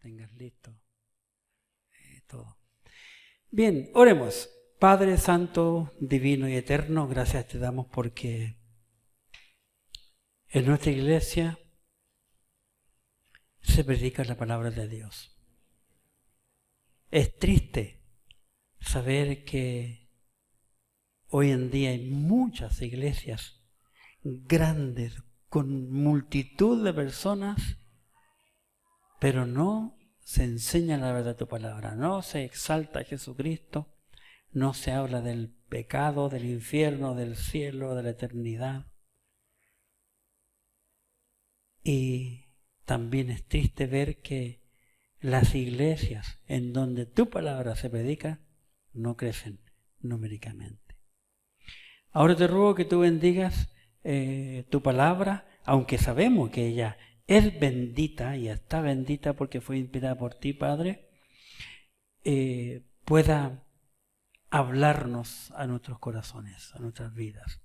tengas listo todo. Bien, oremos. Padre Santo, Divino y Eterno, gracias te damos porque en nuestra iglesia se predica la palabra de Dios. Es triste saber que hoy en día hay muchas iglesias grandes con multitud de personas, pero no se enseña la verdad de tu palabra, no se exalta a Jesucristo, no se habla del pecado, del infierno, del cielo, de la eternidad. Y también es triste ver que las iglesias en donde tu palabra se predica no crecen numéricamente. Ahora te ruego que tú bendigas tu palabra, aunque sabemos que ella es bendita y está bendita porque fue inspirada por ti, Padre, pueda hablarnos a nuestros corazones, a nuestras vidas.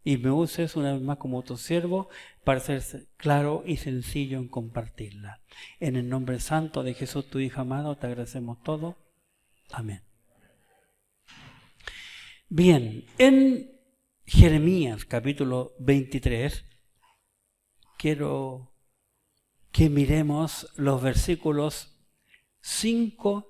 Y me uses una vez más como tu siervo para ser claro y sencillo en compartirla. En el nombre santo de Jesús, tu Hijo amado, te agradecemos todo. Amén. Bien, en Jeremías capítulo 23, quiero que miremos los versículos 5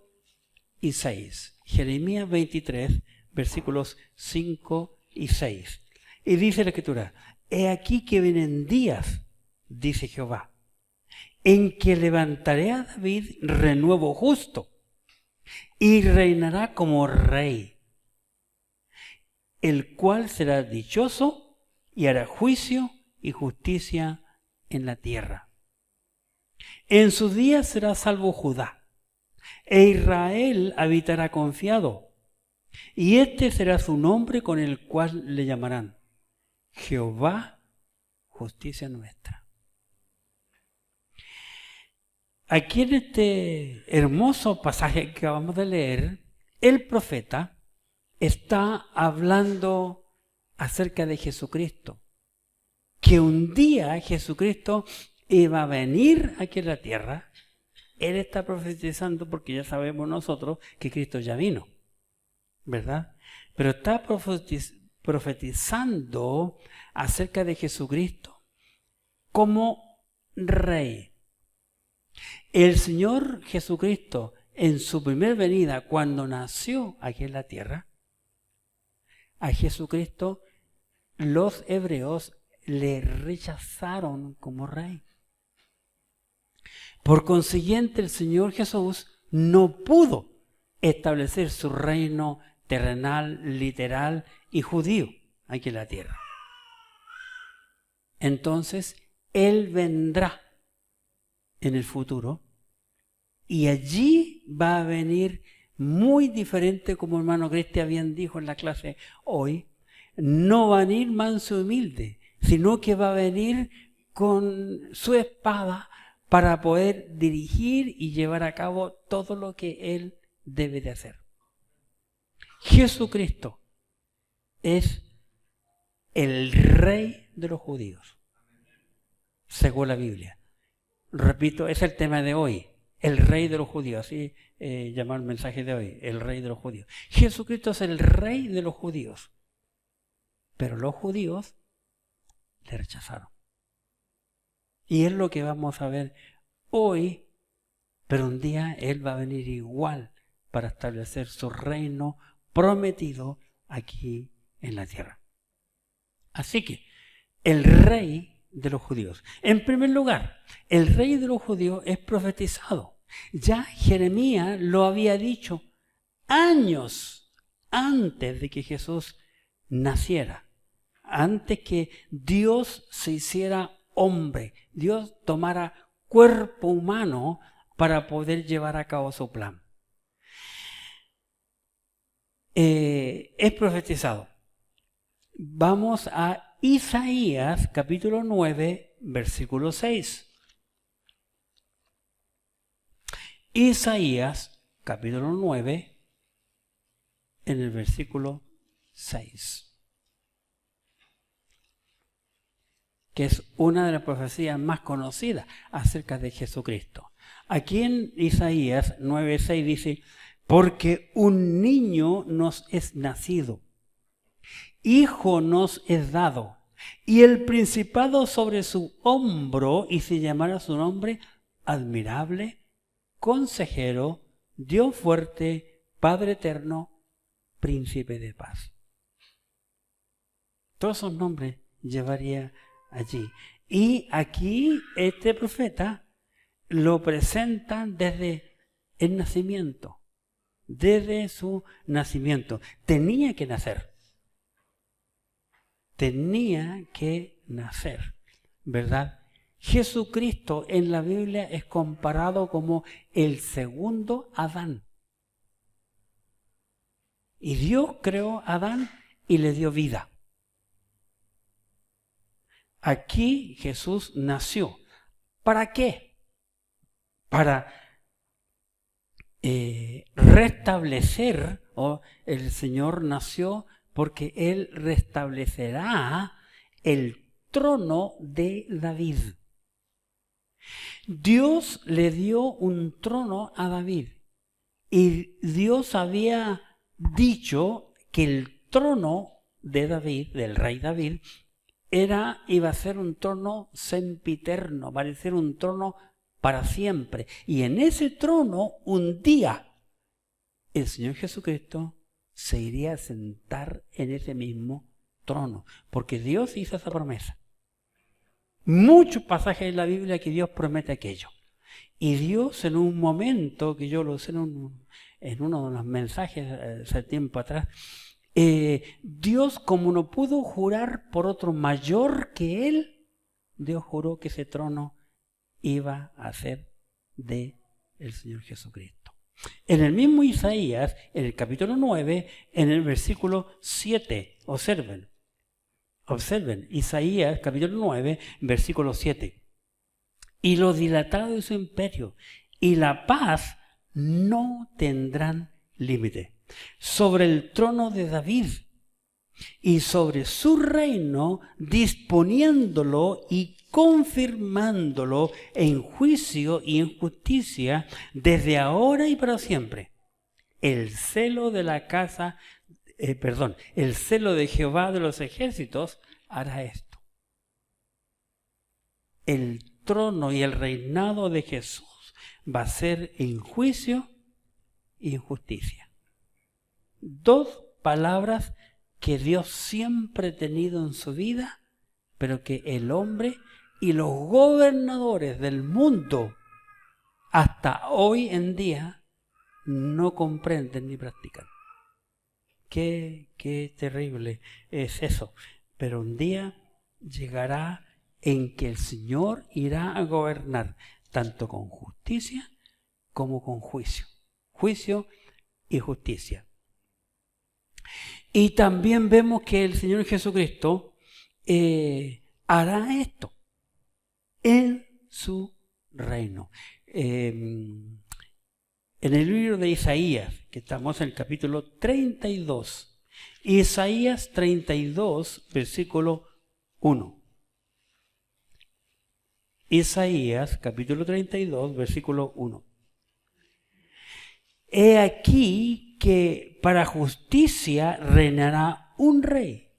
y 6. Jeremías 23, versículos 5 y 6. Y dice la Escritura: he aquí que vienen días, dice Jehová, en que levantaré a David renuevo justo, y reinará como rey, el cual será dichoso y hará juicio y justicia en la tierra. En sus días será salvo Judá, e Israel habitará confiado, y este será su nombre con el cual le llamarán Jehová, justicia nuestra. Aquí en este hermoso pasaje que acabamos de leer, el profeta está hablando acerca de Jesucristo, que un día Jesucristo iba a venir aquí a la tierra. Él está profetizando porque ya sabemos nosotros que Cristo ya vino, ¿verdad? Pero está profetizando acerca de Jesucristo como rey. El Señor Jesucristo, en su primer venida, cuando nació aquí en la tierra, a Jesucristo los hebreos le rechazaron como rey. Por consiguiente, el Señor Jesús no pudo establecer su reino terrenal, literal y judío aquí en la tierra. Entonces, Él vendrá en el futuro y allí va a venir muy diferente, como hermano Cristian bien dijo en la clase hoy. No va a venir manso y humilde, sino que va a venir con su espada para poder dirigir y llevar a cabo todo lo que Él debe de hacer. Jesucristo es el Rey de los judíos, según la Biblia. Repito, es el tema de hoy, el Rey de los judíos, así llamar el mensaje de hoy, el Rey de los judíos. Jesucristo es el Rey de los judíos, pero los judíos le rechazaron. Y es lo que vamos a ver hoy, pero un día Él va a venir igual para establecer su reino prometido aquí en la tierra. Así que, el Rey de los judíos. En primer lugar, el Rey de los judíos es profetizado. Ya Jeremías lo había dicho años antes de que Jesús naciera, antes que Dios se hiciera hombre, Dios tomara cuerpo humano para poder llevar a cabo su plan. Es profetizado. Vamos a Isaías capítulo 9, versículo 6. Isaías capítulo 9, en el versículo 6. Que es una de las profecías más conocidas acerca de Jesucristo. Aquí en Isaías 9:6 dice, porque un niño nos es nacido, hijo nos es dado, y el principado sobre su hombro, y se llamará su nombre admirable, consejero, Dios fuerte, Padre eterno, príncipe de paz. Todos esos nombres llevaría allí. Y aquí este profeta lo presenta desde el nacimiento, desde su nacimiento. Tenía que nacer, ¿verdad? Jesucristo en la Biblia es comparado como el segundo Adán. Y Dios creó a Adán y le dio vida. Aquí Jesús nació. ¿Para qué? Para restablecer, el Señor nació porque Él restablecerá el trono de David. Dios le dio un trono a David y Dios había dicho que el trono de David, del rey David, iba a ser un trono sempiterno, va a ser un trono para siempre. Y en ese trono, un día, el Señor Jesucristo se iría a sentar en ese mismo trono, porque Dios hizo esa promesa. Muchos pasajes en la Biblia que Dios promete aquello. Y Dios en un momento, que yo lo usé en uno de los mensajes hace tiempo atrás, Dios, como no pudo jurar por otro mayor que Él, Dios juró que ese trono iba a ser de el Señor Jesucristo. En el mismo Isaías, en el capítulo 9, en el versículo 7, observen, Isaías capítulo 9, versículo 7. Y lo dilatado de su imperio y la paz no tendrán límite sobre el trono de David y sobre su reino, disponiéndolo y confirmándolo en juicio y en justicia desde ahora y para siempre. El celo de el celo de Jehová de los ejércitos hará esto. El trono y el reinado de Jesús va a ser en juicio y en justicia. Dos palabras que Dios siempre ha tenido en su vida, pero que el hombre y los gobernadores del mundo hasta hoy en día no comprenden ni practican. Qué terrible es eso. Pero un día llegará en que el Señor irá a gobernar tanto con justicia como con juicio. Juicio y justicia. Y también vemos que el Señor Jesucristo hará esto en su reino. En el libro de Isaías, que estamos en el capítulo 32, Isaías 32, versículo 1. Isaías, capítulo 32, versículo 1. He aquí que para justicia reinará un rey,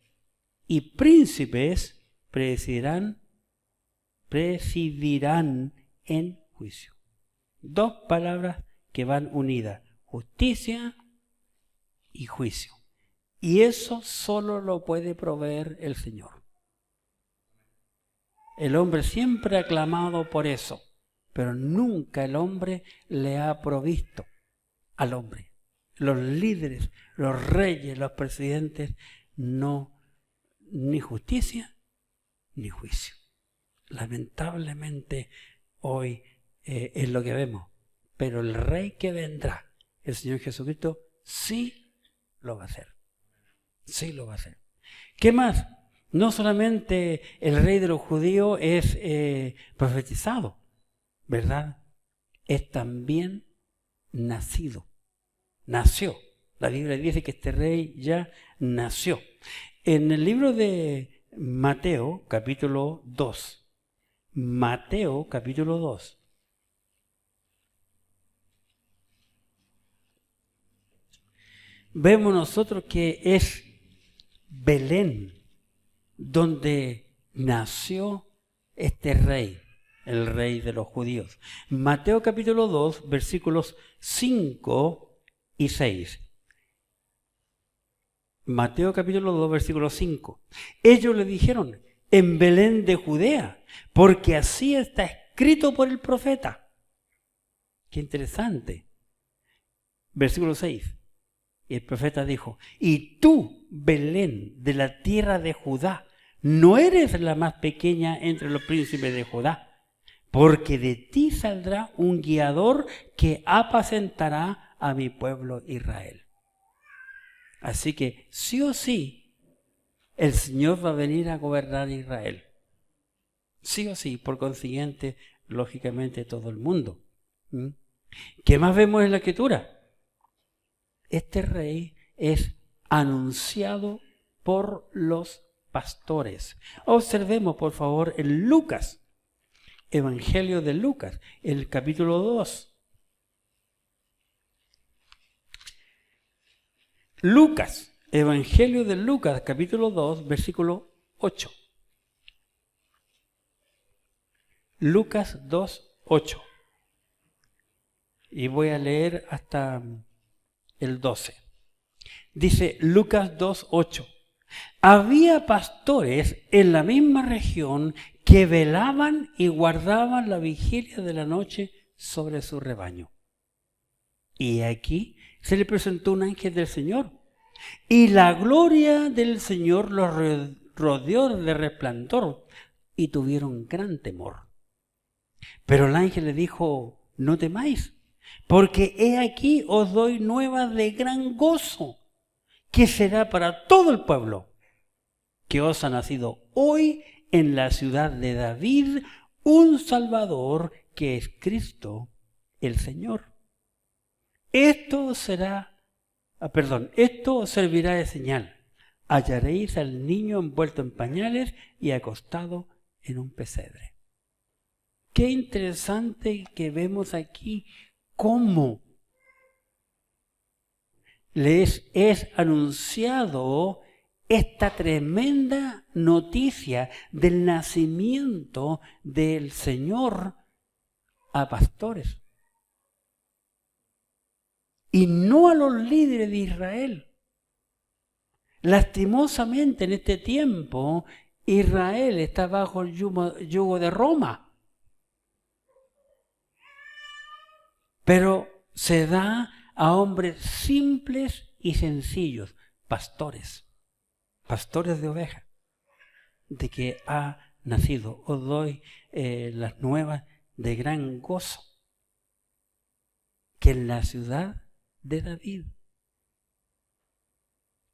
y príncipes presidirán en juicio. Dos palabras que van unidas, justicia y juicio. Y eso solo lo puede proveer el Señor. El hombre siempre ha clamado por eso, pero nunca el hombre le ha provisto al hombre. Los líderes, los reyes, los presidentes, no, ni justicia ni juicio. Lamentablemente hoy es lo que vemos. Pero el rey que vendrá, el Señor Jesucristo, sí lo va a hacer. Sí lo va a hacer. ¿Qué más? No solamente el rey de los judíos es profetizado, ¿verdad? Es también nacido. Nació. La Biblia dice que este rey ya nació. En el libro de Mateo, capítulo 2. Mateo, capítulo 2. vemos nosotros que es Belén donde nació este rey, el rey de los judíos. Mateo capítulo 2, versículos 5 y 6. Mateo capítulo 2, versículo 5. Ellos le dijeron, en Belén de Judea, porque así está escrito por el profeta. Qué interesante. Versículo 6. Y el profeta dijo, y tú, Belén, de la tierra de Judá, no eres la más pequeña entre los príncipes de Judá, porque de ti saldrá un guiador que apacentará a mi pueblo Israel. Así que sí o sí, el Señor va a venir a gobernar Israel. Sí o sí, por consiguiente, lógicamente todo el mundo. ¿Qué más vemos en la Escritura? Este rey es anunciado por los pastores. Observemos, por favor, en Lucas, Evangelio de Lucas, el capítulo 2. Lucas, Evangelio de Lucas, capítulo 2, versículo 8. Lucas 2, 8. Y voy a leer hasta el 12. Dice Lucas 2, 8. Había pastores en la misma región que velaban y guardaban la vigilia de la noche sobre su rebaño. Y aquí se le presentó un ángel del Señor, y la gloria del Señor los rodeó de resplandor, y tuvieron gran temor. Pero el ángel le dijo, no temáis, porque he aquí os doy nuevas de gran gozo, que será para todo el pueblo, que os ha nacido hoy en la ciudad de David un Salvador, que es Cristo el Señor. Esto os servirá de señal. Hallaréis al niño envuelto en pañales y acostado en un pesebre. Qué interesante que vemos aquí cómo les es anunciado esta tremenda noticia del nacimiento del Señor a pastores. Y no a los líderes de Israel. Lastimosamente en este tiempo Israel está bajo el yugo de Roma. Pero se da a hombres simples y sencillos, pastores de ovejas, de que ha nacido. Os doy las nuevas de gran gozo, que en la ciudad de David,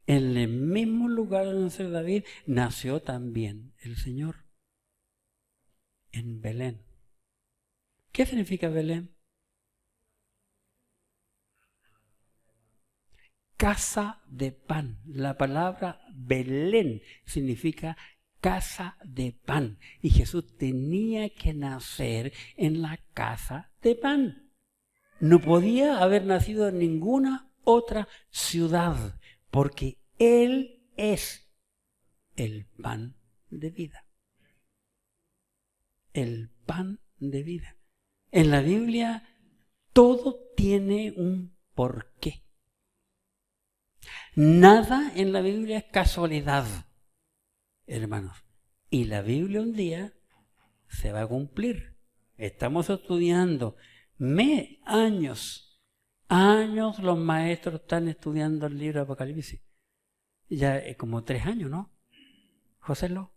en el mismo lugar donde nació David, nació también el Señor, en Belén. ¿Qué significa Belén? Casa de pan. La palabra Belén significa casa de pan. Y Jesús tenía que nacer en la casa de pan. No podía haber nacido en ninguna otra ciudad, porque Él es el pan de vida. El pan de vida. En la Biblia todo tiene un porqué. Nada en la Biblia es casualidad, hermanos. Y la Biblia un día se va a cumplir. Estamos estudiando años los maestros están estudiando el libro de Apocalipsis. Ya como 3 años, ¿no? Joselo,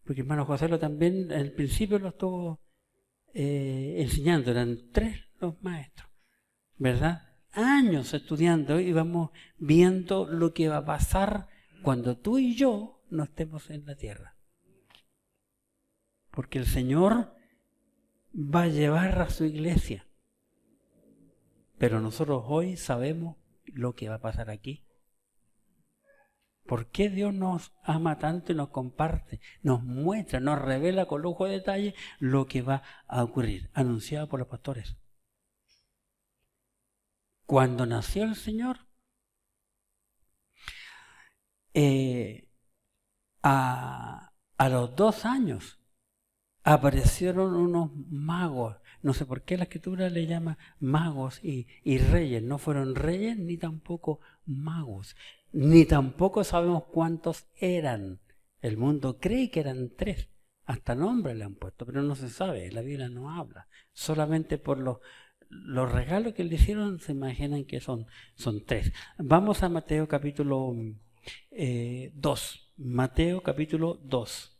porque hermano Joselo también al principio lo estuvo enseñando, eran 3 los maestros, ¿verdad? Años estudiando y vamos viendo lo que va a pasar cuando tú y yo no estemos en la tierra. Porque el Señor va a llevar a su iglesia. Pero nosotros hoy sabemos lo que va a pasar aquí. ¿Por qué Dios nos ama tanto y nos comparte, nos muestra, nos revela con lujo de detalle lo que va a ocurrir, anunciado por los pastores? Cuando nació el Señor, a los 2 años aparecieron unos magos. No sé por qué la Escritura le llama magos y reyes. No fueron reyes ni tampoco magos. Ni tampoco sabemos cuántos eran. El mundo cree que eran 3. Hasta nombre le han puesto, pero no se sabe. La Biblia no habla. Solamente por los regalos que le hicieron se imaginan que son 3. Vamos a Mateo capítulo 2. Mateo capítulo 2.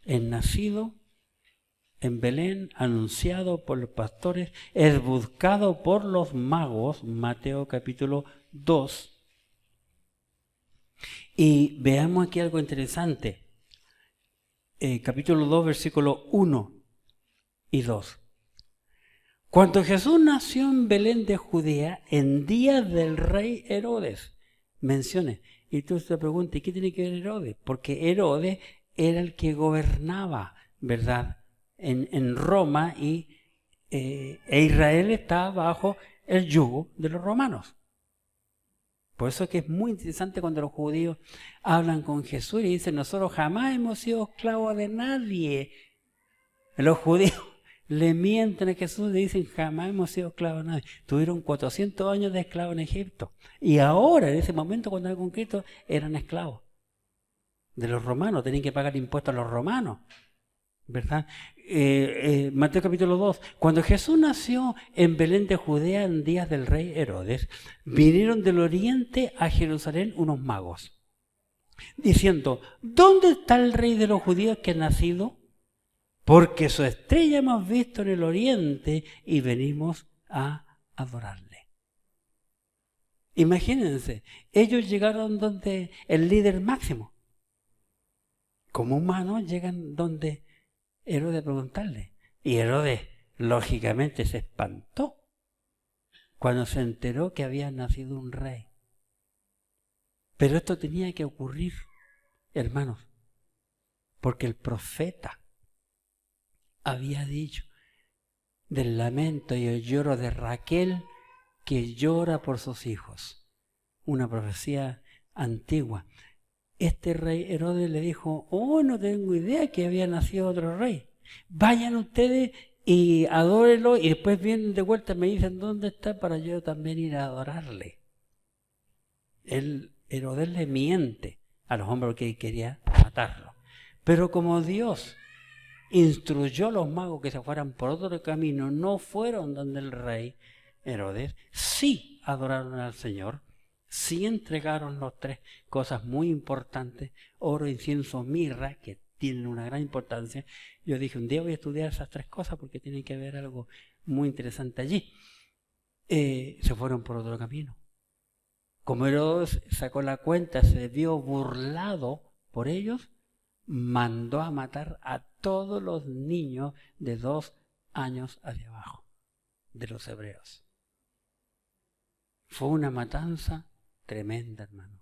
El nacido en Belén, anunciado por los pastores, es buscado por los magos, Mateo capítulo 2. Y veamos aquí algo interesante. Capítulo 2, versículos 1 y 2. Cuando Jesús nació en Belén de Judea, en días del rey Herodes, mencione, y tú te preguntas, ¿qué tiene que ver Herodes? Porque Herodes era el que gobernaba, ¿verdad?, en Roma, e Israel estaba bajo el yugo de los romanos. Por eso es que es muy interesante cuando los judíos hablan con Jesús y dicen, nosotros jamás hemos sido esclavos de nadie. Los judíos le mienten a Jesús y le dicen, jamás hemos sido esclavos de nadie. Tuvieron 400 años de esclavos en Egipto. Y ahora, en ese momento, cuando hay con Cristo, eran esclavos de los romanos, tenían que pagar impuestos a los romanos, ¿verdad? Mateo capítulo 2, cuando Jesús nació en Belén de Judea en días del rey Herodes, vinieron del oriente a Jerusalén unos magos, diciendo, ¿dónde está el rey de los judíos que ha nacido? Porque su estrella hemos visto en el oriente y venimos a adorarle. Imagínense, ellos llegaron donde el líder máximo. Como humanos llegan donde Herodes a preguntarle. Y Herodes, lógicamente, se espantó cuando se enteró que había nacido un rey. Pero esto tenía que ocurrir, hermanos, porque el profeta había dicho del lamento y el lloro de Raquel que llora por sus hijos. Una profecía antigua. Este rey Herodes le dijo, no tengo idea que había nacido otro rey. Vayan ustedes y adórenlo y después vienen de vuelta y me dicen dónde está para yo también ir a adorarle. Herodes le miente a los hombres porque quería matarlo. Pero como Dios instruyó a los magos que se fueran por otro camino, no fueron donde el rey Herodes, sí adoraron al Señor. Sí entregaron las 3 cosas muy importantes, oro, incienso, mirra, que tienen una gran importancia. Yo dije, un día voy a estudiar esas 3 cosas porque tiene que haber algo muy interesante allí. Se fueron por otro camino. Como Herodes sacó la cuenta, se vio burlado por ellos, mandó a matar a todos los niños de 2 años hacia abajo, de los hebreos. Fue una matanza tremenda, hermano.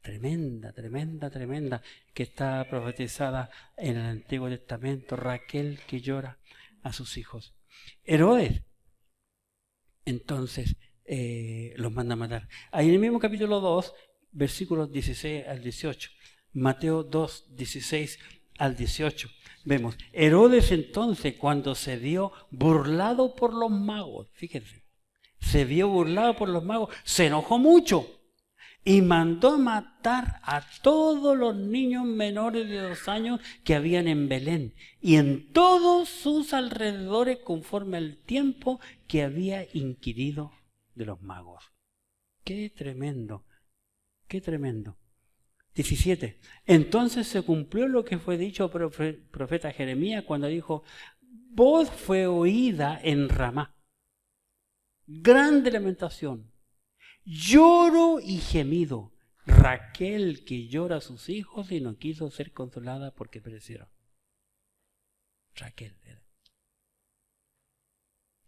Tremenda, tremenda, tremenda, que está profetizada en el Antiguo Testamento. Raquel que llora a sus hijos. Herodes, entonces, los manda a matar. Ahí en el mismo capítulo 2, versículos 16 al 18. Mateo 2, 16 al 18. Vemos, Herodes entonces, cuando se vio burlado por los magos, fíjense, se vio burlado por los magos, se enojó mucho y mandó matar a todos los niños menores de 2 años que habían en Belén y en todos sus alrededores conforme al tiempo que había inquirido de los magos. ¡Qué tremendo! ¡Qué tremendo! 17. Entonces se cumplió lo que fue dicho por el profeta Jeremías cuando dijo, voz fue oída en Ramá, grande lamentación, lloro y gemido, Raquel que llora a sus hijos y no quiso ser consolada porque perecieron. Raquel.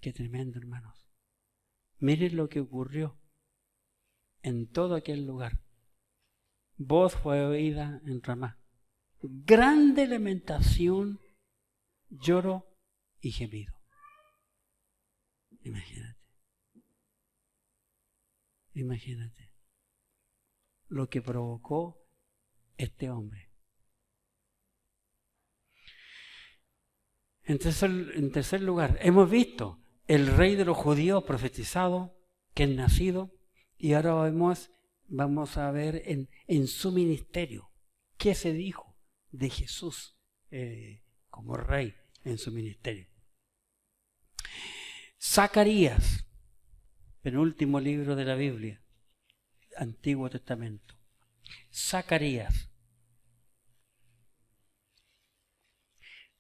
Qué tremendo, hermanos. Miren lo que ocurrió en todo aquel lugar. Voz fue oída en Ramá, grande lamentación, lloro y gemido. Imagínate. Imagínate. lo que provocó este hombre. En tercer lugar, hemos visto el rey de los judíos profetizado, que es nacido, y ahora vamos a ver en su ministerio qué se dijo de Jesús como rey en su ministerio. Zacarías, penúltimo libro de la Biblia, Antiguo Testamento. Zacarías.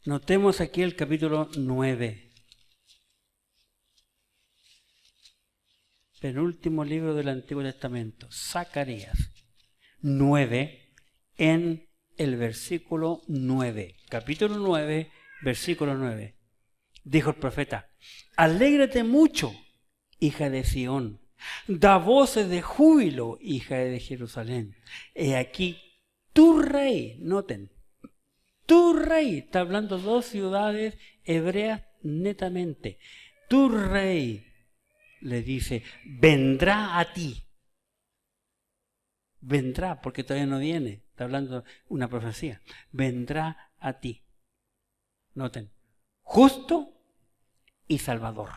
Notemos aquí el capítulo 9. Penúltimo libro del Antiguo Testamento. Zacarías 9 en el versículo 9. Capítulo 9, versículo 9. Dijo el profeta: alégrate mucho, hija de Sión. Da voces de júbilo, hija de Jerusalén. He aquí tu rey, noten, tu rey, está hablando dos ciudades hebreas netamente. Tu rey, le dice, vendrá a ti. Vendrá, porque todavía no viene, está hablando una profecía. Vendrá a ti. Noten, justo y salvador.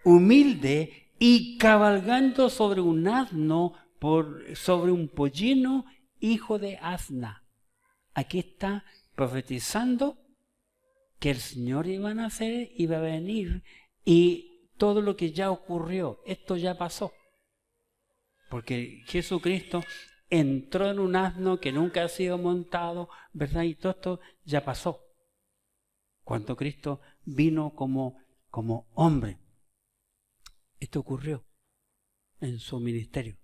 Humilde y cabalgando sobre un asno, sobre un pollino, hijo de asna. Aquí está profetizando que el Señor iba a nacer, iba a venir, y todo lo que ya ocurrió, esto ya pasó. Porque Jesucristo entró en un asno que nunca ha sido montado, ¿verdad? Y todo esto ya pasó. Cuando Cristo vino como hombre. Esto ocurrió en su ministerio.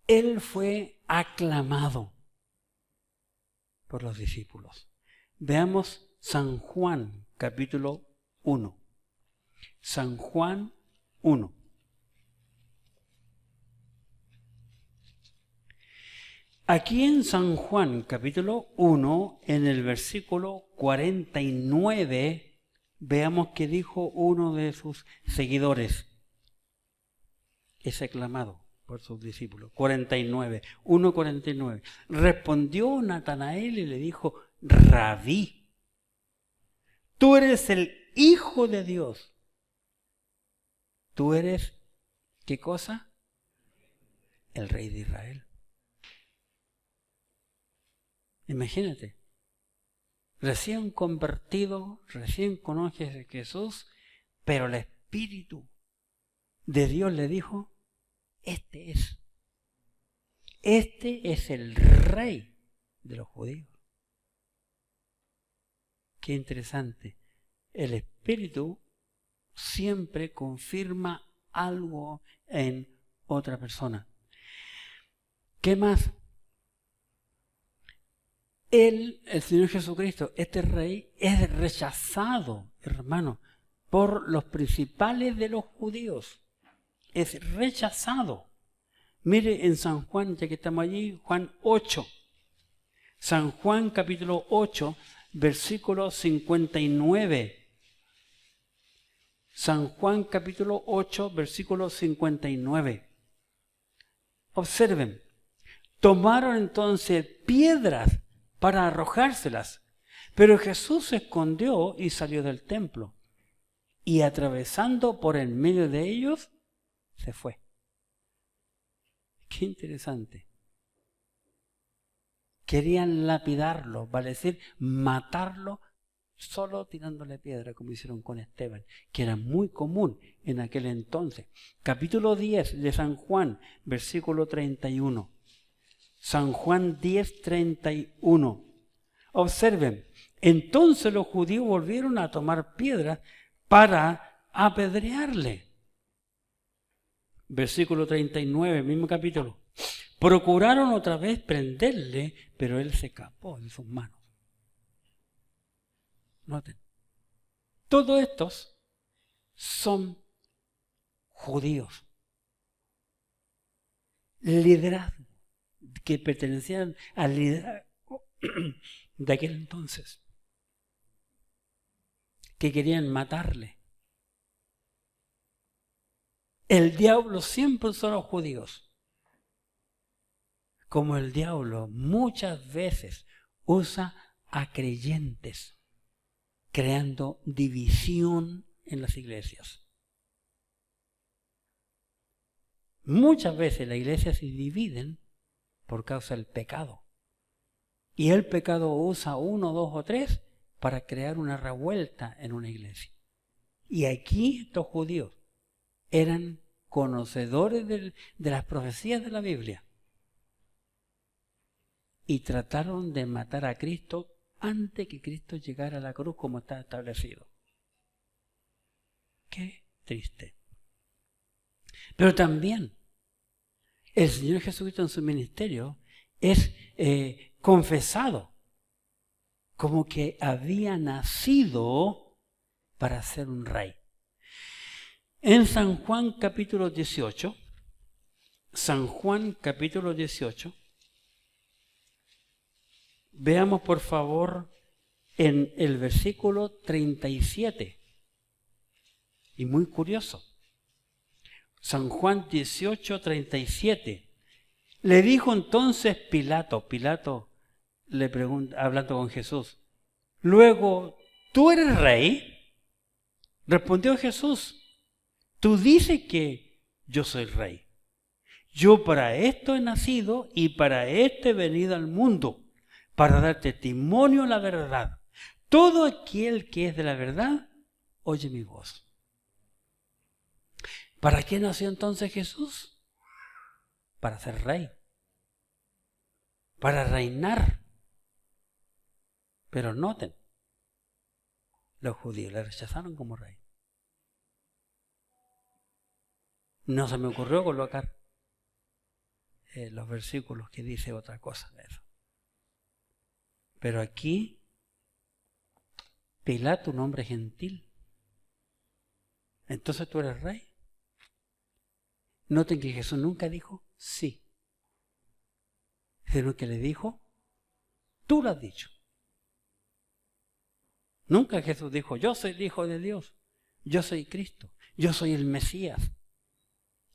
Él fue aclamado por los discípulos. Veamos San Juan, capítulo 1. San Juan 1. Aquí en San Juan, capítulo 1, en el versículo 49, veamos que dijo uno de sus seguidores. Es aclamado por sus discípulos. 49, 1:49. Respondió Natanael y le dijo: Rabí, tú eres el Hijo de Dios. Tú eres, ¿qué cosa? El Rey de Israel. Imagínate, recién convertido, recién conoces a Jesús, pero el Espíritu de Dios le dijo: este es el Rey de los judíos. Qué interesante. El Espíritu siempre confirma algo en otra persona. ¿Qué más? El Señor Jesucristo, este Rey, es rechazado, hermano, por los principales de los judíos. Es rechazado. Mire en San Juan, ya que estamos allí, Juan 8. San Juan capítulo 8, versículo 59. San Juan capítulo 8, versículo 59. Observen. Tomaron entonces piedras para arrojárselas, pero Jesús se escondió y salió del templo. Y atravesando por en medio de ellos, se fue. Qué interesante. Querían lapidarlo, vale decir, matarlo solo tirándole piedra, como hicieron con Esteban, que era muy común en aquel entonces. Capítulo 10 de San Juan, versículo 31. San Juan 10, 31. Observen, entonces los judíos volvieron a tomar piedras para apedrearle. Versículo 39, mismo capítulo. Procuraron otra vez prenderle, pero él se escapó de sus manos. Noten, todos estos son judíos, liderazgo, que pertenecían al liderazgo de aquel entonces, que querían matarle. El diablo siempre son los judíos. como el diablo muchas veces usa a creyentes creando división en las iglesias. Muchas veces las iglesias se dividen por causa del pecado. Y el pecado usa uno, dos o tres para crear una revuelta en una iglesia. Y aquí estos judíos eran conocedores de las profecías de la Biblia. Y trataron de matar a Cristo antes que Cristo llegara a la cruz como está establecido. Qué triste. Pero también el Señor Jesucristo en su ministerio es confesado como que había nacido para ser un rey. En San Juan capítulo 18, veamos por favor en el versículo 37. Y muy curioso. San Juan 18, 37. Le dijo entonces Pilato le pregunta, hablando con Jesús, luego, ¿tú eres rey? Respondió Jesús, tú dices que yo soy rey. Yo para esto he nacido y para esto he venido al mundo, para dar testimonio a la verdad. Todo aquel que es de la verdad, oye mi voz. ¿Para qué nació entonces Jesús? Para ser rey. Para reinar. Pero noten, los judíos le rechazaron como rey. No se me ocurrió colocar los versículos que dice otra cosa de eso. Pero aquí, Pilato, un hombre gentil. Entonces tú eres rey. Noten que Jesús nunca dijo sí, sino que le dijo, tú lo has dicho. Nunca Jesús dijo, yo soy el Hijo de Dios, yo soy Cristo, yo soy el Mesías.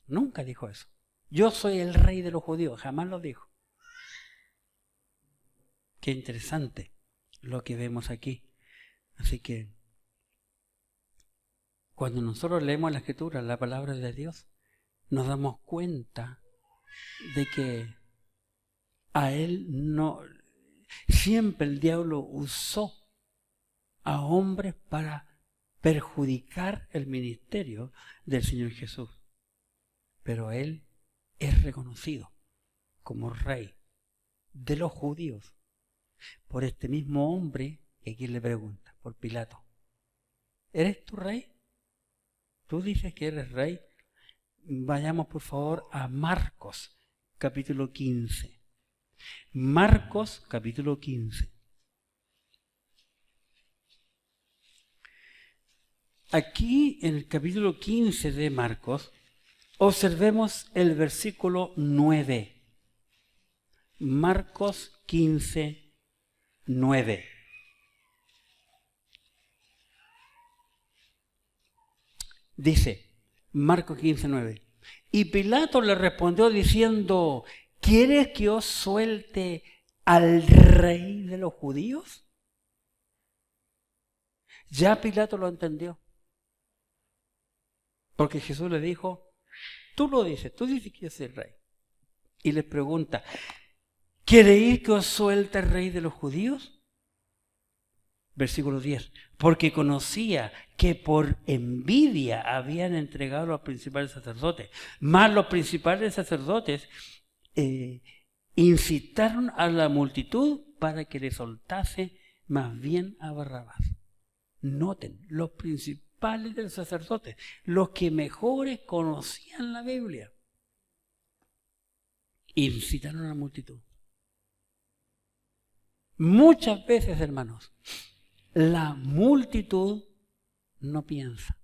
Nunca dijo eso. Yo soy el rey de los judíos, jamás lo dijo. Qué interesante lo que vemos aquí. Así que, cuando nosotros leemos la Escritura, la palabra de Dios, nos damos cuenta de que a él no, siempre el diablo usó a hombres para perjudicar el ministerio del Señor Jesús. Pero él es reconocido como rey de los judíos por este mismo hombre que aquí le pregunta, por Pilato. ¿Eres tú rey? ¿Tú dices que eres rey? Vayamos por favor a Marcos capítulo 15. Marcos capítulo 15. Aquí en el capítulo 15 de Marcos, observemos el versículo 9. Marcos 15, 9. Dice, Marcos 15, 9. Y Pilato le respondió diciendo, ¿quieres que os suelte al rey de los judíos? Ya Pilato lo entendió. Porque Jesús le dijo, tú lo dices, tú dices que yo soy el rey. Y les pregunta, ¿queréis que os suelte el rey de los judíos? Versículo 10. Porque conocía que por envidia habían entregado a los principales sacerdotes. Mas los principales sacerdotes incitaron a la multitud para que le soltase más bien a Barrabás. Noten, los principales del sacerdote, los que mejores conocían la Biblia, incitaron a la multitud. Muchas veces, hermanos, la multitud no piensa,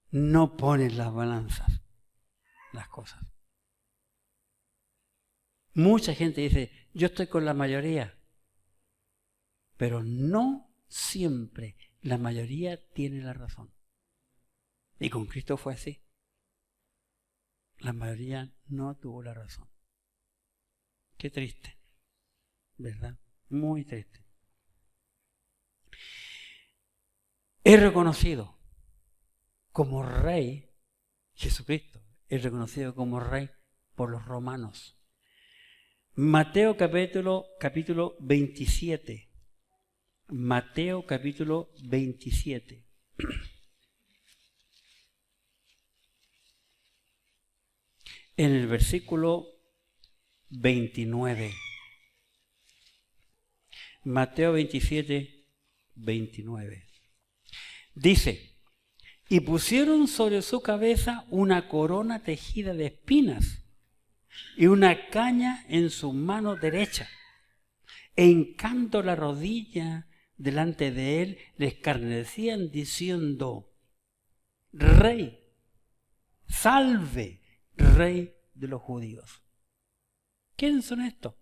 no pone en las balanzas las cosas. Mucha gente dice, yo estoy con la mayoría, pero no siempre la mayoría tiene la razón. Y con Cristo fue así. La mayoría no tuvo la razón. Qué triste, ¿verdad? Muy triste. Es reconocido como rey, Jesucristo es reconocido como rey por los romanos. Mateo capítulo 27. Mateo capítulo 27. En el versículo 29. Mateo 27, 29. Dice, y pusieron sobre su cabeza una corona tejida de espinas y una caña en su mano derecha. E hincando la rodilla delante de él, le escarnecían diciendo, Rey, salve, Rey de los judíos. ¿Quiénes son estos?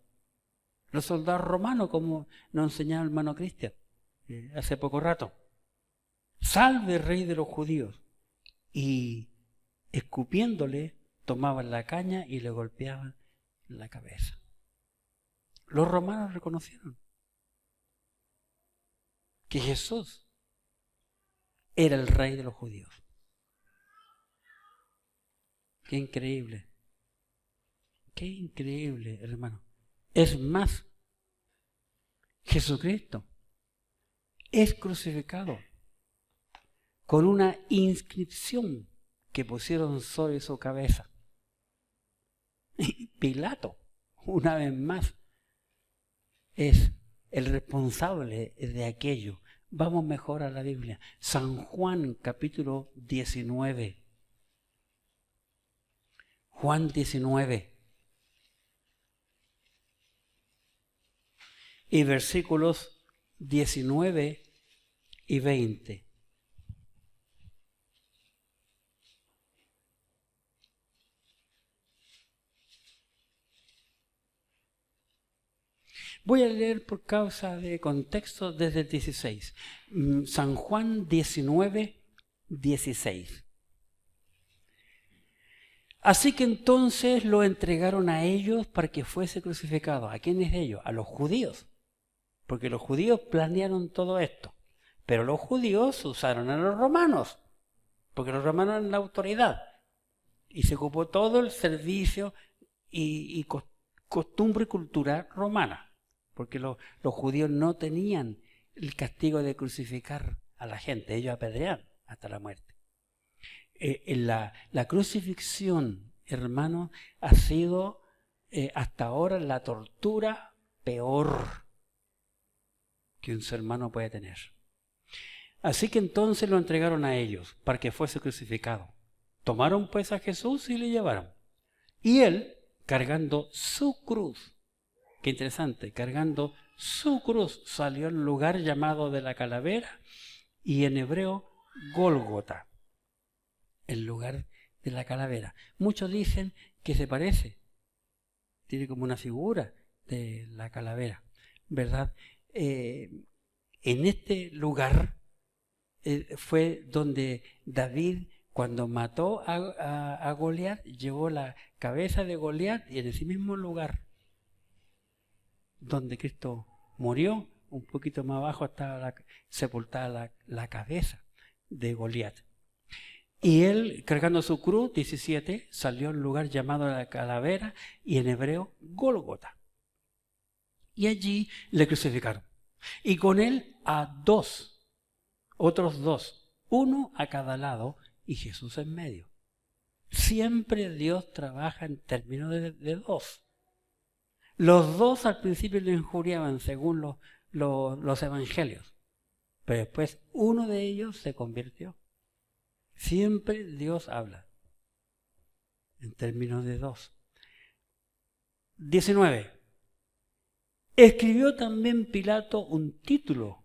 Los soldados romanos, como nos enseñaba el hermano Cristian hace poco rato. Salve, Rey de los judíos. Y escupiéndole, tomaban la caña y le golpeaban la cabeza. Los romanos reconocieron que Jesús era el Rey de los judíos. Qué increíble. Qué increíble, hermano. Es más, Jesucristo es crucificado con una inscripción que pusieron sobre su cabeza. Pilato, una vez más, es el responsable de aquello. Vamos mejor a la Biblia. San Juan capítulo 19. Juan 19. Y versículos 19 y 20. Voy a leer por causa de contexto desde el 16. San Juan 19, 16. Así que entonces lo entregaron a ellos para que fuese crucificado. ¿A quiénes ellos? A los judíos. Porque los judíos planearon todo esto. Pero los judíos usaron a los romanos. Porque los romanos eran la autoridad. Y se ocupó todo el servicio y costumbre y cultura romana. Porque los judíos no tenían el castigo de crucificar a la gente. Ellos apedreaban hasta la muerte. La crucifixión, hermano, ha sido hasta ahora la tortura peor que un ser humano puede tener. Así que entonces lo entregaron a ellos para que fuese crucificado. Tomaron pues a Jesús y le llevaron. Y él, cargando su cruz, qué interesante, cargando su cruz, salió al lugar llamado de la calavera y en hebreo Gólgota, el lugar de la calavera. Muchos dicen que se parece, tiene como una figura de la calavera, ¿verdad? En este lugar fue donde David, cuando mató a Goliat, llevó la cabeza de Goliat y en ese mismo lugar donde Cristo murió, un poquito más abajo estaba sepultada la cabeza de Goliat. Y él, cargando su cruz, 17, salió al lugar llamado la calavera y en hebreo Gólgota. Y allí le crucificaron. Y con él a otros dos, uno a cada lado y Jesús en medio. Siempre Dios trabaja en términos de dos. Los dos al principio lo injuriaban según los evangelios, pero después uno de ellos se convirtió. Siempre Dios habla en términos de dos. 19. Escribió también Pilato un título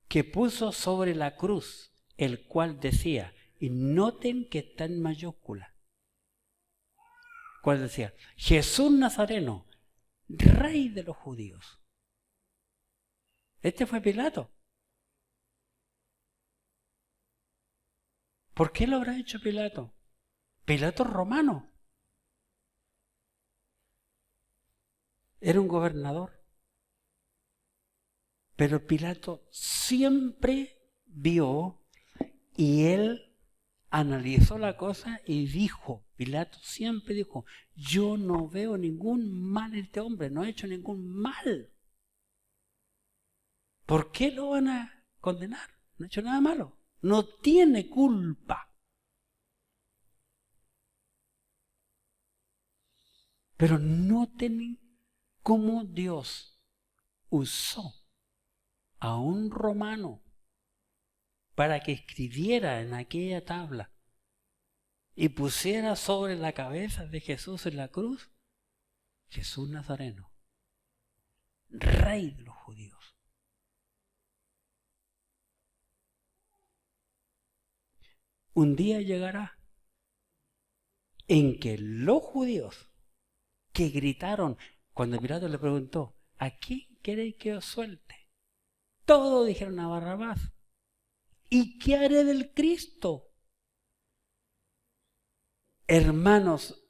que puso sobre la cruz, el cual decía, y noten que está en mayúscula, cuál decía, Jesús Nazareno, Rey de los judíos. Este fue Pilato. ¿Por qué lo habrá hecho Pilato? Pilato romano. Era un gobernador. Pero Pilato siempre vio y él analizó la cosa y dijo, Pilato siempre dijo, yo no veo ningún mal en este hombre, no ha hecho ningún mal. ¿Por qué lo van a condenar? No ha hecho nada malo, no tiene culpa. Pero noten cómo Dios usó a un romano para que escribiera en aquella tabla y pusiera sobre la cabeza de Jesús en la cruz, Jesús Nazareno, Rey de los judíos. Un día llegará en que los judíos que gritaron cuando Pilato le preguntó, ¿a quién queréis que os suelte? Todos dijeron a Barrabás. ¿Y qué haré del Cristo? Hermanos,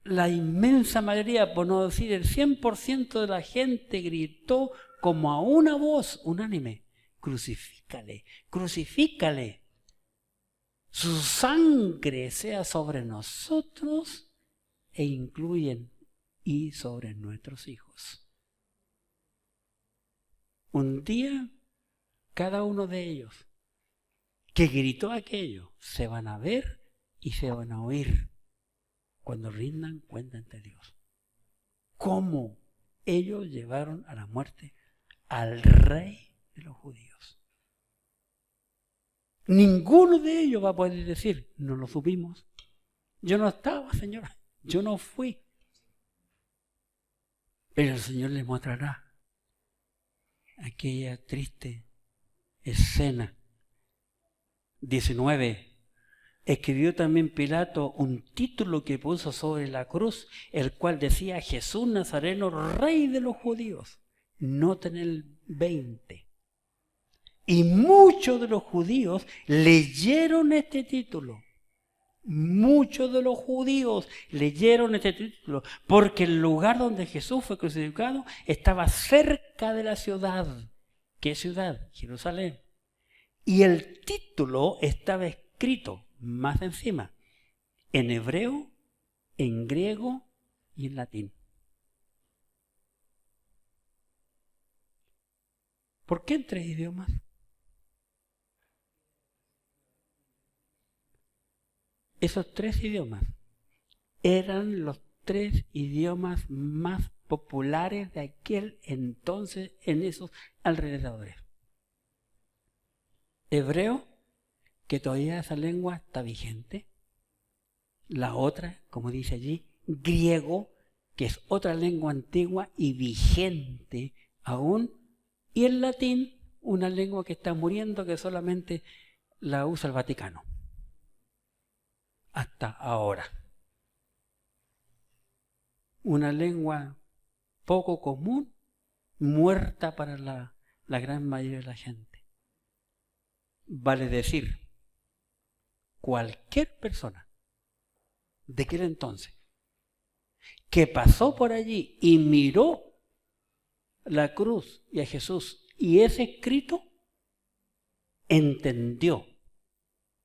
la inmensa mayoría, por no decir el 100% de la gente gritó como a una voz unánime, crucifícale, crucifícale. Su sangre sea sobre nosotros e incluyen y sobre nuestros hijos. Un día, cada uno de ellos que gritó aquello, se van a ver y se van a oír cuando rindan cuenta ante Dios. ¿Cómo ellos llevaron a la muerte al Rey de los judíos? Ninguno de ellos va a poder decir, no lo supimos. Yo no estaba, Señor, yo no fui. Pero el Señor les mostrará aquella triste escena. 19. Escribió también Pilato un título que puso sobre la cruz, el cual decía Jesús Nazareno, Rey de los judíos. Noten el 20. Y muchos de los judíos leyeron este título. Muchos de los judíos leyeron este título porque el lugar donde Jesús fue crucificado estaba cerca de la ciudad. ¿Qué ciudad? Jerusalén. Y el título estaba escrito más encima, en hebreo, en griego y en latín. ¿Por qué en 3 idiomas? Esos 3 idiomas eran los 3 idiomas más populares de aquel entonces en esos alrededores. Hebreo, que todavía esa lengua está vigente. La otra, como dice allí, griego, que es otra lengua antigua y vigente aún. Y el latín, una lengua que está muriendo, que solamente la usa el Vaticano. Hasta ahora. Una lengua poco común, muerta para la gran mayoría de la gente. Vale decir, cualquier persona de aquel entonces que pasó por allí y miró la cruz y a Jesús y ese escrito, entendió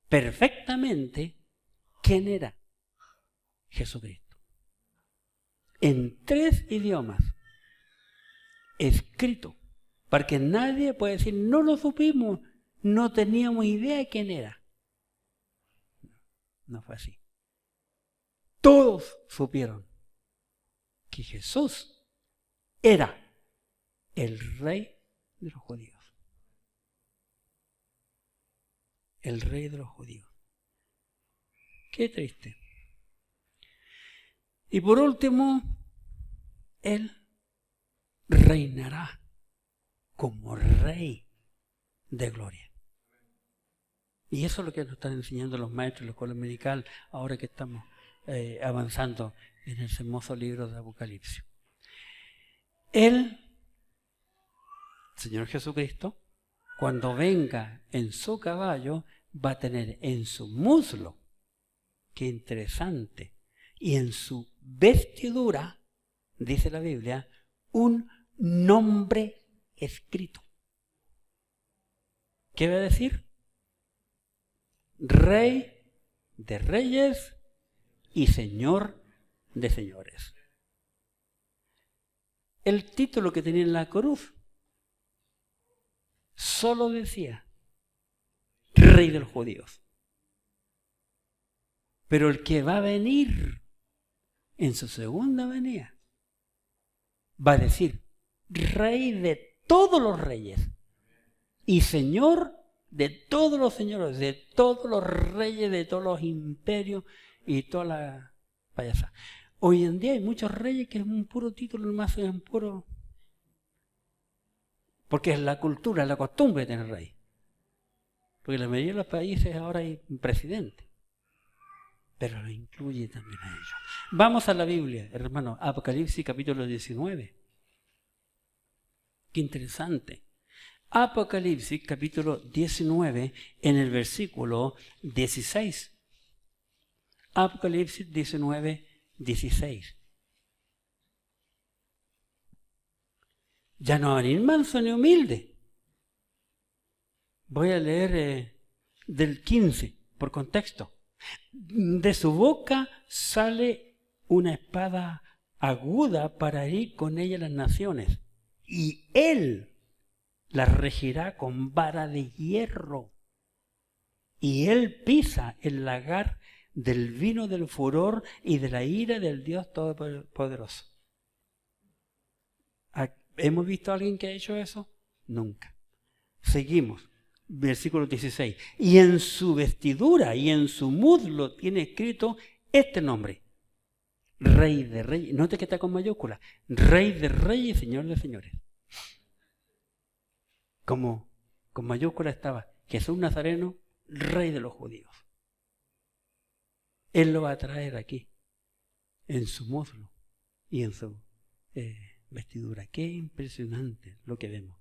perfectamente quién era Jesucristo. En 3 idiomas, escrito, para que nadie pueda decir, no lo supimos, no teníamos idea de quién era. No fue así. Todos supieron que Jesús era el Rey de los judíos. El Rey de los judíos. Qué triste. Y por último, Él reinará como Rey de gloria. Y eso es lo que nos están enseñando los maestros de la escuela dominical ahora que estamos avanzando en ese hermoso libro de Apocalipsis. Él, Señor Jesucristo, cuando venga en su caballo, va a tener en su muslo Qué interesante. Y en su vestidura, dice la Biblia, un nombre escrito. ¿Qué va a decir? Rey de reyes y Señor de señores. El título que tenía en la cruz solo decía Rey de los judíos. Pero el que va a venir en su segunda venida va a decir Rey de todos los reyes y Señor de todos los señores, de todos los reyes, de todos los imperios y toda la payasada. Hoy en día hay muchos reyes que es un puro título, nomás es un puro... Porque es la cultura, la costumbre de tener rey. Porque en la mayoría de los países ahora hay un presidente. Pero lo incluye también a ellos. Vamos a la Biblia, hermano, Apocalipsis capítulo 19. Qué interesante. Apocalipsis capítulo 19 en el versículo 16. Apocalipsis 19, 16. Ya no va a venir manso ni humilde. Voy a leer del 15 por contexto. De su boca sale una espada aguda para herir con ella las naciones. Y él las regirá con vara de hierro. Y él pisa el lagar del vino del furor y de la ira del Dios Todopoderoso. ¿Hemos visto a alguien que ha hecho eso? Nunca. Seguimos. Versículo 16. Y en su vestidura y en su muslo tiene escrito este nombre. Rey de reyes. Note que está con mayúscula. Rey de reyes y Señor de señores. Como con mayúscula estaba Jesús Nazareno, Rey de los judíos. Él lo va a traer aquí, en su muslo y en su vestidura. Qué impresionante lo que vemos.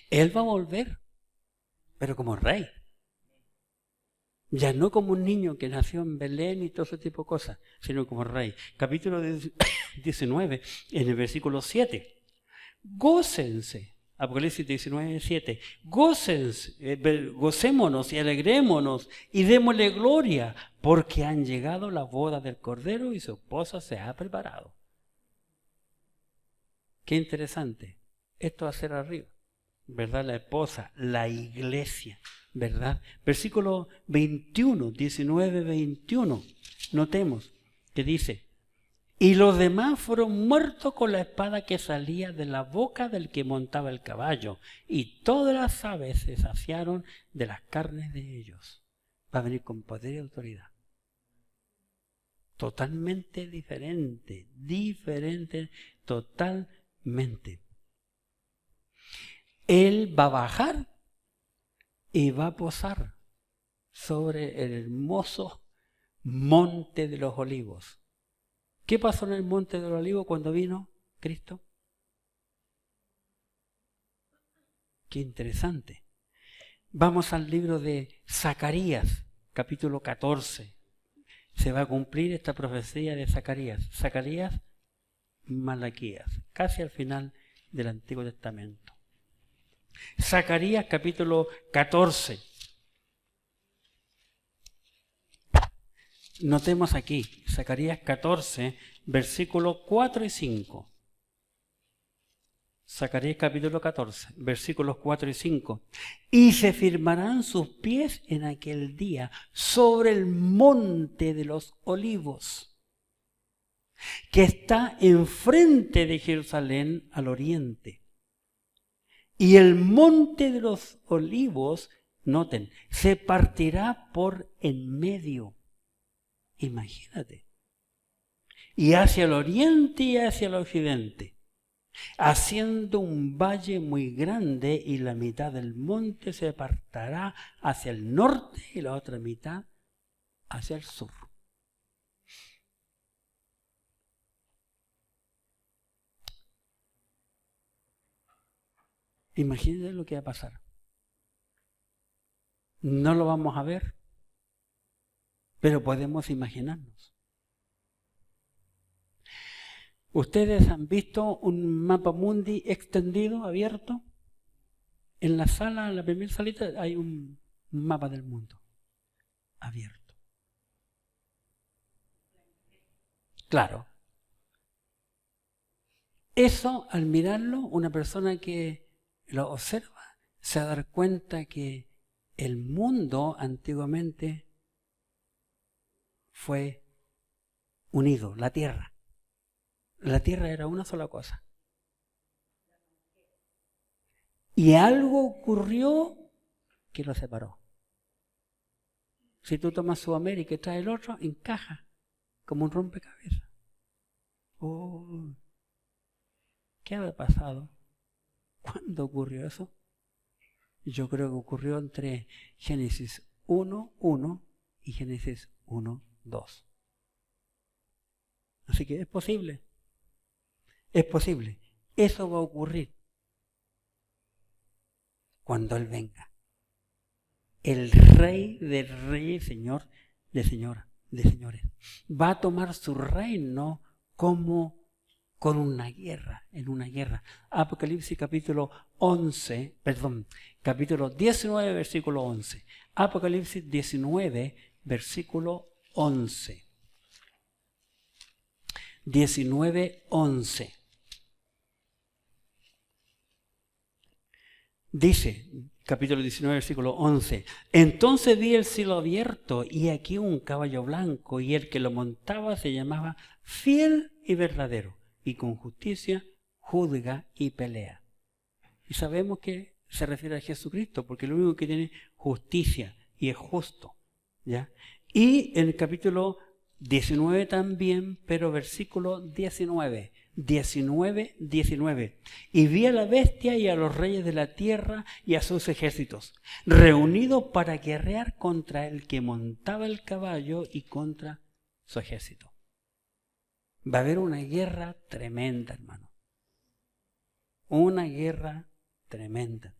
Él va a volver, pero como rey. Ya no como un niño que nació en Belén y todo ese tipo de cosas, sino como rey. Capítulo 19, en el versículo 7. Gócense. Apocalipsis 19, 7. Gócense, gocémonos y alegrémonos y démosle gloria, porque han llegado las bodas del Cordero y su esposa se ha preparado. Qué interesante. Esto va a ser arriba, ¿verdad? La esposa, la iglesia, ¿verdad? Versículo 21, 19, 21. Notemos que dice: y los demás fueron muertos con la espada que salía de la boca del que montaba el caballo, y todas las aves se saciaron de las carnes de ellos. Va a venir con poder y autoridad. Totalmente diferente, totalmente. Él va a bajar y va a posar sobre el hermoso monte de los olivos. ¿Qué pasó en el monte de los olivos cuando vino Cristo? Qué interesante. Vamos al libro de Zacarías, capítulo 14. Se va a cumplir esta profecía de Zacarías. Zacarías, Malaquías, casi al final del Antiguo Testamento. Zacarías, capítulo 14. Notemos aquí, Zacarías 14, versículos 4 y 5. Zacarías capítulo 14, versículos 4 y 5. Y se firmarán sus pies en aquel día sobre el monte de los olivos, que está enfrente de Jerusalén al oriente. Y el monte de los olivos, noten, se partirá por en medio. Imagínate. Y hacia el oriente y hacia el occidente, haciendo un valle muy grande, y la mitad del monte se apartará hacia el norte y la otra mitad hacia el sur. Imagínate lo que va a pasar. No lo vamos a ver, pero podemos imaginarnos. ¿Ustedes han visto un mapa mundi extendido, abierto? En la sala, en la primera salita, hay un mapa del mundo abierto. Claro. Eso, al mirarlo, una persona que lo observa se va a dar cuenta que el mundo antiguamente fue unido, la tierra. La tierra era una sola cosa. Y algo ocurrió que lo separó. Si tú tomas Sudamérica y traes el otro, encaja como un rompecabezas. Oh, ¿qué habrá pasado? ¿Cuándo ocurrió eso? Yo creo que ocurrió entre Génesis 1:1 y Génesis 1:2. Así que es posible. Es posible. Eso va a ocurrir cuando Él venga. El Rey de Reyes, Señor de señores. Va a tomar su reino como con una guerra, en una guerra. Apocalipsis capítulo 19, versículo 11. Apocalipsis 19, versículo 11. 19:11. Dice, capítulo 19, versículo 11, entonces vi el cielo abierto y aquí un caballo blanco y el que lo montaba se llamaba Fiel y Verdadero y con justicia juzga y pelea. Y sabemos que se refiere a Jesucristo porque lo único que tiene justicia y es justo, ¿ya? Y en el capítulo 19 también, pero versículo 19. 19. Y vi a la bestia y a los reyes de la tierra y a sus ejércitos, reunidos para guerrear contra el que montaba el caballo y contra su ejército. Va a haber una guerra tremenda, hermano. Una guerra tremenda.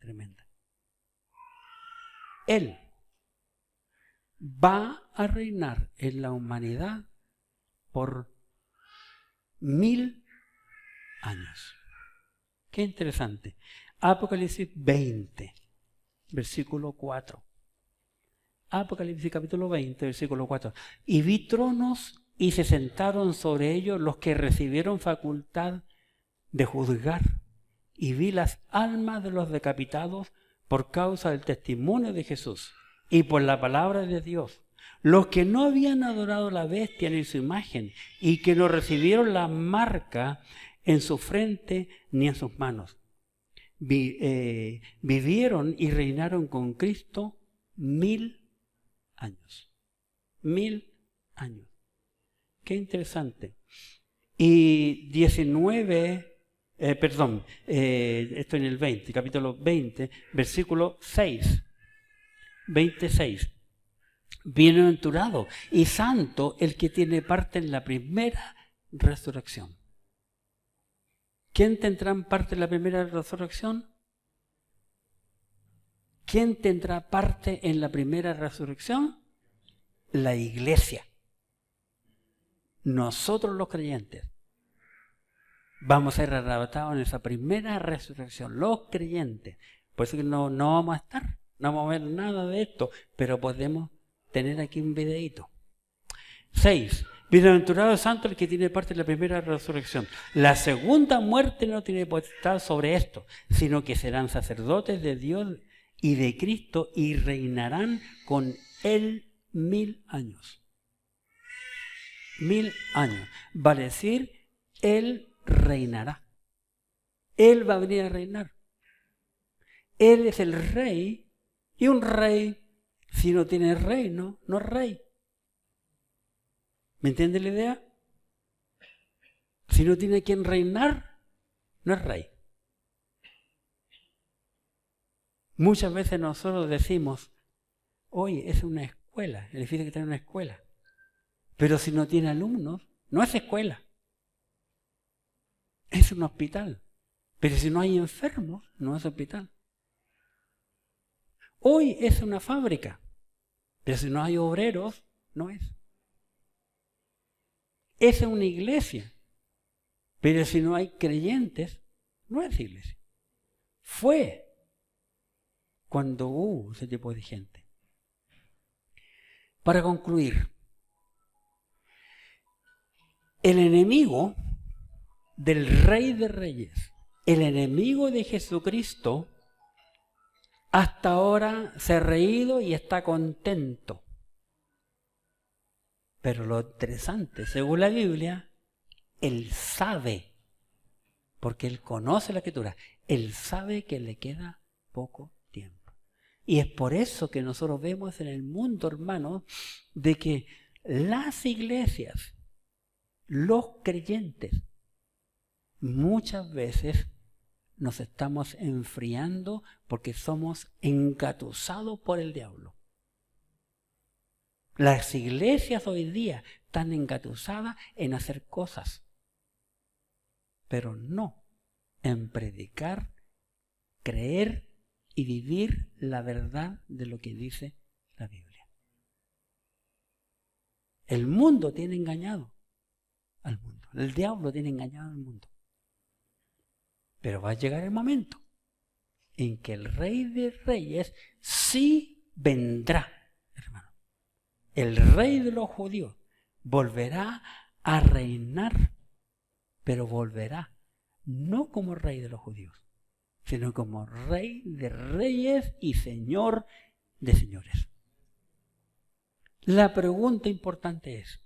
Él va a reinar en la humanidad por 1000 años. Qué interesante. Apocalipsis 20, versículo 4. Apocalipsis capítulo 20, versículo 4. Y vi tronos y se sentaron sobre ellos los que recibieron facultad de juzgar. Y vi las almas de los decapitados por causa del testimonio de Jesús y por la palabra de Dios. Los que no habían adorado a la bestia ni su imagen y que no recibieron la marca en su frente ni en sus manos. Vivieron y reinaron con Cristo 1000 años. 1000 años. Qué interesante. Y esto en el 20, capítulo 20, versículo 6. 26. Bienaventurado y santo el que tiene parte en la primera resurrección. ¿Quién tendrá parte en la primera resurrección? ¿Quién tendrá parte en la primera resurrección? La iglesia. Nosotros los creyentes. Vamos a ser arrebatados en esa primera resurrección. Los creyentes. Por eso que no vamos a estar. No vamos a ver nada de esto. Pero podemos tener aquí un videíto. 6. Bienaventurado santo el que tiene parte en la primera resurrección. La segunda muerte no tiene potestad sobre esto, sino que serán sacerdotes de Dios y de Cristo y reinarán con Él 1000 años. 1000 años. Vale decir, Él reinará. Él va a venir a reinar. Él es el rey y un rey, si no tiene reino, no es rey. ¿Me entiende la idea? Si no tiene quien reinar, no es rey. Muchas veces nosotros decimos, oye, es una escuela, el edificio que tiene una escuela. Pero si no tiene alumnos, no es escuela. Es un hospital. Pero si no hay enfermos, no es hospital. Hoy es una fábrica. Pero si no hay obreros, no es. Esa es una iglesia, pero si no hay creyentes, no es iglesia. Fue cuando hubo ese tipo de gente. Para concluir, el enemigo del Rey de Reyes, el enemigo de Jesucristo, hasta ahora se ha reído y está contento. Pero lo interesante, según la Biblia, él sabe, porque él conoce la Escritura, él sabe que le queda poco tiempo. Y es por eso que nosotros vemos en el mundo, hermanos, de que las iglesias, los creyentes, muchas veces nos estamos enfriando porque somos engatusados por el diablo. Las iglesias hoy día están engatusadas en hacer cosas, pero no en predicar, creer y vivir la verdad de lo que dice la Biblia. El mundo tiene engañado al mundo. El diablo tiene engañado al mundo. Pero va a llegar el momento en que el Rey de Reyes sí vendrá, hermano. El Rey de los judíos volverá a reinar, pero volverá no como Rey de los judíos, sino como Rey de Reyes y Señor de señores. La pregunta importante es,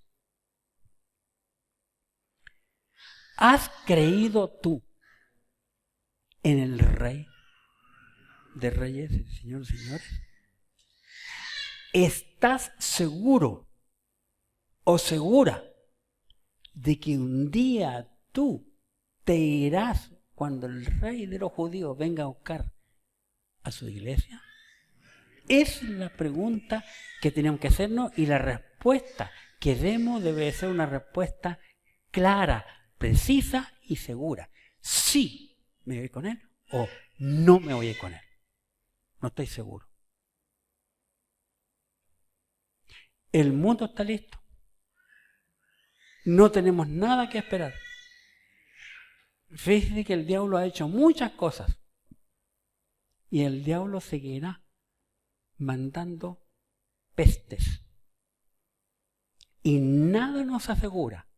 ¿has creído tú en el Rey de Reyes y Señor de señores? ¿Estás seguro o segura de que un día tú te irás cuando el Rey de los judíos venga a buscar a su iglesia? Es la pregunta que tenemos que hacernos, y la respuesta que demos debe ser una respuesta clara, precisa y segura. Sí me voy con él o no me voy con él. No estoy seguro. El mundo está listo. No tenemos nada que esperar. Fíjese que el diablo ha hecho muchas cosas y el diablo seguirá mandando pestes. Y nada nos asegura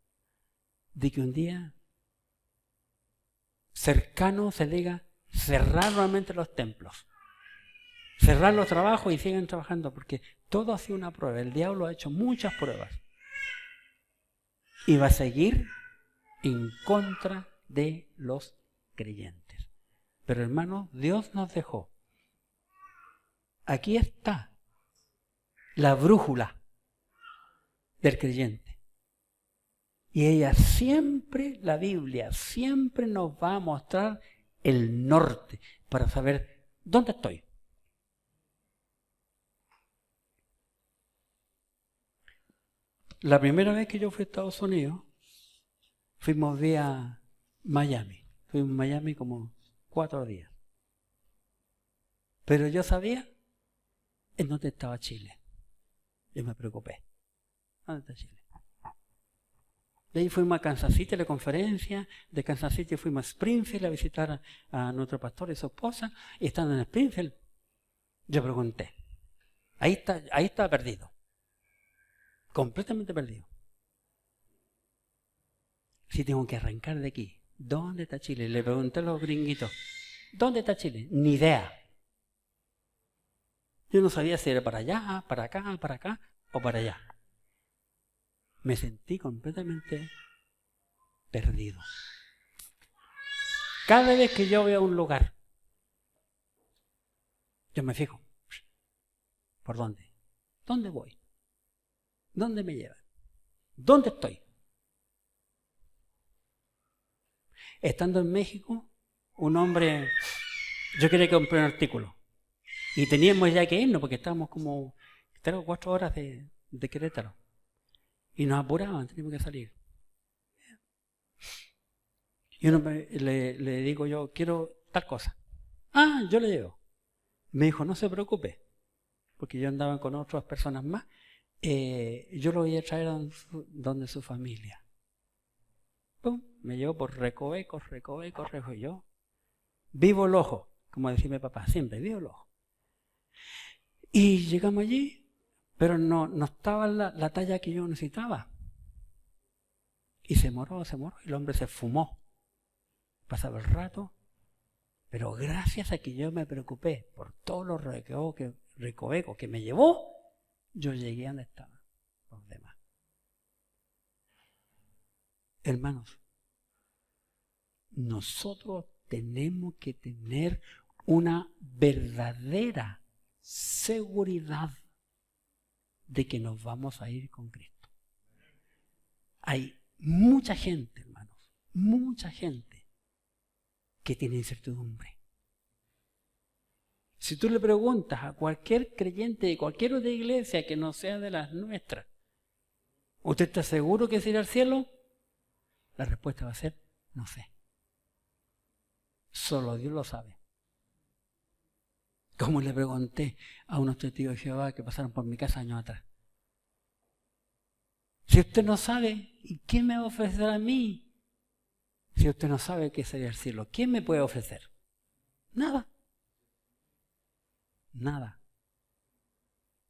de que un día cercano se diga cerrar nuevamente los templos, cerrar los trabajos y sigan trabajando, porque todo ha sido una prueba. El diablo ha hecho muchas pruebas y va a seguir en contra de los creyentes. Pero hermanos, Dios nos dejó. Aquí está la brújula del creyente. Y ella siempre, la Biblia, siempre nos va a mostrar el norte para saber dónde estoy. La primera vez que yo fui a Estados Unidos, fuimos vía Miami. Fuimos a Miami como 4 días. Pero yo sabía en dónde estaba Chile. Yo me preocupé. ¿Dónde está Chile? De ahí fuimos a Kansas City a la conferencia. De Kansas City fuimos a Springfield a visitar a nuestro pastor y su esposa. Y estando en Springfield, yo pregunté. Ahí estaba perdido. Completamente perdido. Si tengo que arrancar de aquí, ¿dónde está Chile? Le pregunté a los gringuitos, ¿dónde está Chile? Ni idea. Yo no sabía si era para allá, para acá o para allá. Me sentí completamente perdido. Cada vez que yo voy a un lugar, yo me fijo, ¿por dónde? ¿Dónde voy? ¿Dónde me llevan? ¿Dónde estoy? Estando en México, un hombre, yo quería comprar un artículo y teníamos ya que irnos porque estábamos como 3 o 4 horas de Querétaro y nos apuraban, teníamos que salir. Y uno le digo yo, quiero tal cosa. Ah, yo le llevo. Me dijo, no se preocupe, porque yo andaba con otras personas más yo lo voy a traer donde su familia. ¡Pum! Me llevó por recoveco. Yo vivo el ojo, como decía mi papá, siempre vivo el ojo. Y llegamos allí, pero no estaba la talla que yo necesitaba. Y se moró, y el hombre se fumó. Pasaba el rato, pero gracias a que yo me preocupé por todos los recovecos que me llevó, yo llegué a donde estaban los demás. Hermanos, nosotros tenemos que tener una verdadera seguridad de que nos vamos a ir con Cristo. Hay mucha gente, hermanos, mucha gente que tiene incertidumbre. Si tú le preguntas a cualquier creyente de cualquier otra iglesia que no sea de las nuestras, ¿usted está seguro que se irá al cielo? La respuesta va a ser, no sé. Solo Dios lo sabe. Como le pregunté a unos testigos de Jehová que pasaron por mi casa años atrás. Si usted no sabe, ¿y qué me va a ofrecer a mí? Si usted no sabe qué sería el cielo, ¿quién me puede ofrecer? Nada. Nada.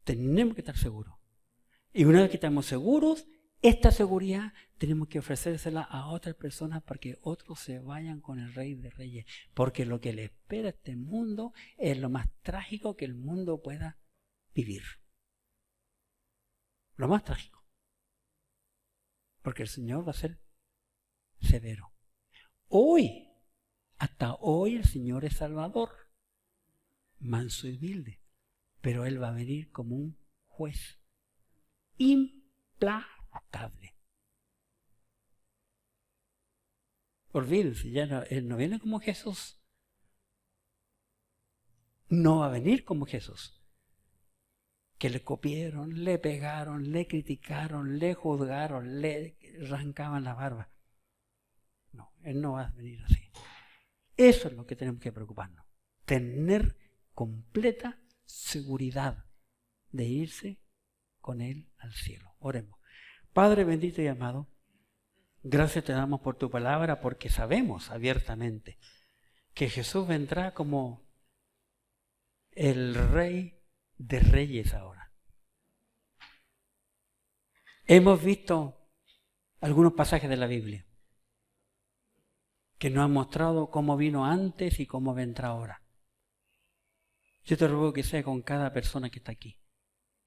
Tenemos que estar seguros. Y una vez que estamos seguros, esta seguridad tenemos que ofrecérsela a otras personas para que otros se vayan con el Rey de Reyes. Porque lo que le espera a este mundo es lo más trágico que el mundo pueda vivir. Lo más trágico. Porque el Señor va a ser severo. Hoy, hasta hoy el Señor es Salvador. Manso y humilde. Pero Él va a venir como un juez implacable. Olvídense, Él no viene como Jesús. No va a venir como Jesús. Que le copiaron, le pegaron, le criticaron, le juzgaron, le arrancaban la barba. No, Él no va a venir así. Eso es lo que tenemos que preocuparnos. Tener completa seguridad de irse con Él al cielo. Oremos. Padre bendito y amado, gracias te damos por tu palabra porque sabemos abiertamente que Jesús vendrá como el Rey de Reyes ahora. Hemos visto algunos pasajes de la Biblia que nos han mostrado cómo vino antes y cómo vendrá ahora. Yo te ruego que sea con cada persona que está aquí.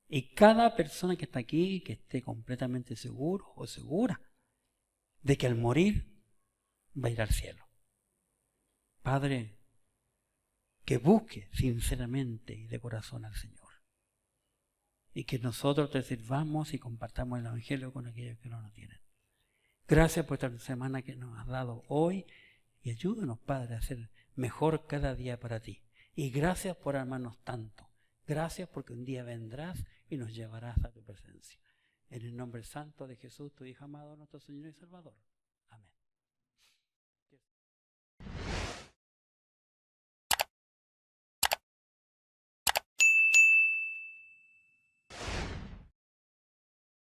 Y cada persona que está aquí que esté completamente seguro o segura de que al morir va a ir al cielo. Padre, que busque sinceramente y de corazón al Señor. Y que nosotros te sirvamos y compartamos el Evangelio con aquellos que no lo tienen. Gracias por esta semana que nos has dado hoy y ayúdanos, Padre, a ser mejor cada día para ti. Y gracias por amarnos tanto. Gracias porque un día vendrás y nos llevarás a tu presencia. En el nombre santo de Jesús, tu Hijo amado, nuestro Señor y Salvador.